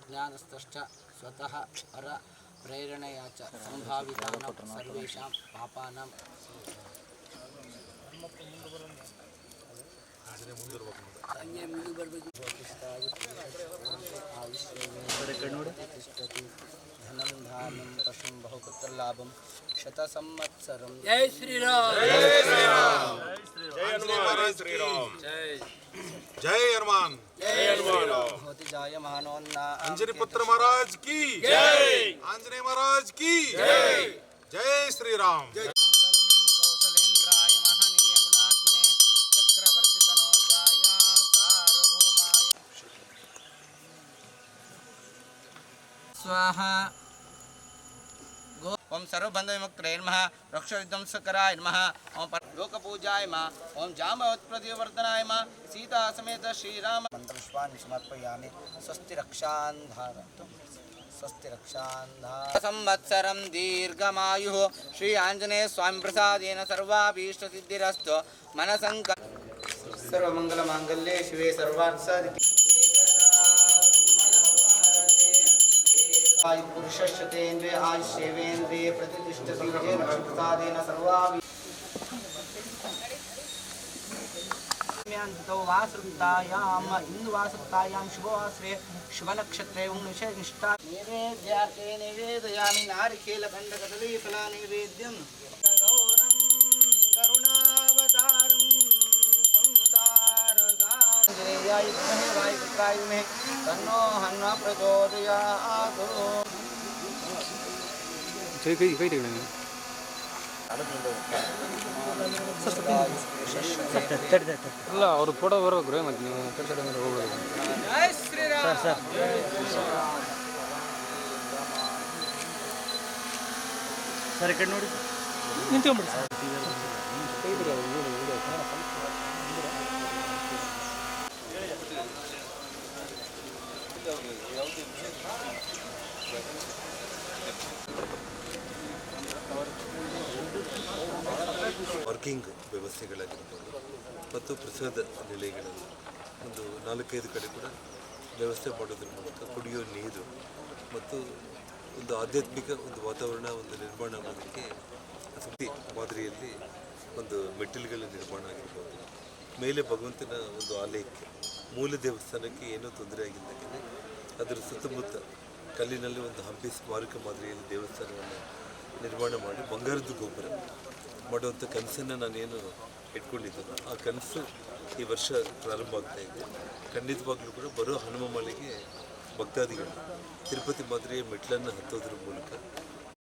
ज्ञानस्तश्च स्वतः पर प्रेरणया च संभावितानां सर्वेषां पापानां धनं धान्यं पशुं बहुपुत्रलाभं शतसंवत्सरं। जय श्री राम। जय श्री राम। जय हनुमान श्री राम। जय हनुमान। जय हनुमान। होती जायमानोन्ना अंजनी पुत्र महाराज की जय। आंजनेय महाराज की जय। जय श्री राम। मंगलम कौशलेन्द्राय महनीय गुणात्मने चक्रवर्ती तनोजाय सार्वभौमाय स्वाहा। ओम सर्वबंध विमुक्तये नमः। रक्षविध्वंसकराय नमः। ओम लोकपूजाय नमः। ओम जाम्बवत्प्रतिवर्तनाय नमः। सीता समेत श्रीराम मंत्रपुष्पाणि समर्पयामि। स्वस्ति रक्षान्धारतु। स्वस्ति रक्षान्धार संवत्सरं दीर्घमायुः श्री आंजनेय स्वामी प्रसादेन सर्वाभीष्टसिद्धिरस्तु। मनसंकल्प सर्वमंगलमांगल्ये शिवे सर्वार्थसाधिके पुरुषश्चतेन्द्रिय आयुष्येवेन्द्रिये प्रतिष्ठति येन प्रसादेन सर्वाभि इंदुवासुतायां शुभवासरे शुभनक्षत्रे निष्ठा नैवेद्यार्थे निवेदयामि नारिकेलखण्डकदलीफला नैवेद्यं गौरं करुणावतारं संसारसारं वायुपुत्राय तन्नो हनुः प्रचोदयात्। ಇಲ್ಲ ಅವ್ರು ಫೋಟೋ ಬರ್ಬೇಕು ರೀ ಮತ್ತೆ ನೀವು ಕಡೆ ಹೋಗ್ಬೋದು. ಸರ್ ಸರ್ ಈ ಕಡೆ ನೋಡಿ ನಿಂತ್ಕೊಂಡ್ಬಿಡಿ ಸರ್. ಪಾರ್ಕಿಂಗ್ ವ್ಯವಸ್ಥೆಗಳಾಗಿರ್ಬೋದು ಮತ್ತು ಪ್ರಸಾದ ನಿಲಯಗಳಲ್ಲಿ ಒಂದು 4-5 ಕಡೆ ಕೂಡ ವ್ಯವಸ್ಥೆ ಮಾಡೋದ್ರ ಮೂಲಕ ಕುಡಿಯೋ ನೀರು ಮತ್ತು ಒಂದು ಆಧ್ಯಾತ್ಮಿಕ ಒಂದು ವಾತಾವರಣ ಒಂದು ನಿರ್ಮಾಣ ಮಾಡೋದಕ್ಕೆ ಸುದ್ದಿ ಮಾದರಿಯಲ್ಲಿ ಒಂದು ಮೆಟ್ಟಿಲುಗಳ ನಿರ್ಮಾಣ ಆಗಿರ್ಬೋದು. ಮೇಲೆ ಭಗವಂತನ ಒಂದು ಆಲಯಕ್ಕೆ ಮೂಲ ದೇವಸ್ಥಾನಕ್ಕೆ ಏನೂ ತೊಂದರೆ ಆಗಿದ್ದಕ್ಕೆ ಅದರ ಸುತ್ತಮುತ್ತ ಕಲ್ಲಿನಲ್ಲಿ ಒಂದು ಹಂಪಿ ಸ್ಮಾರಕ ಮಾದರಿಯಲ್ಲಿ ದೇವಸ್ಥಾನವನ್ನು ನಿರ್ಮಾಣ ಮಾಡಿ ಬಂಗಾರದ ಗೋಪುರ ಮಾಡುವಂಥ ಕನಸನ್ನು ನಾನೇನು ಇಟ್ಕೊಂಡಿದ್ದು ಆ ಕನಸು ಈ ವರ್ಷ ಪ್ರಾರಂಭ ಆಗ್ತಾಯಿದೆ. ಖಂಡಿತವಾಗ್ಲೂ ಕೂಡ ಬರೋ ಹನುಮ ಮಾಲೆಗೆ ಭಕ್ತಾದಿಗಳು ತಿರುಪತಿ ಮಾದರಿಯ ಮೆಟ್ಲನ್ನು ಹತ್ತೋದ್ರ ಮೂಲಕ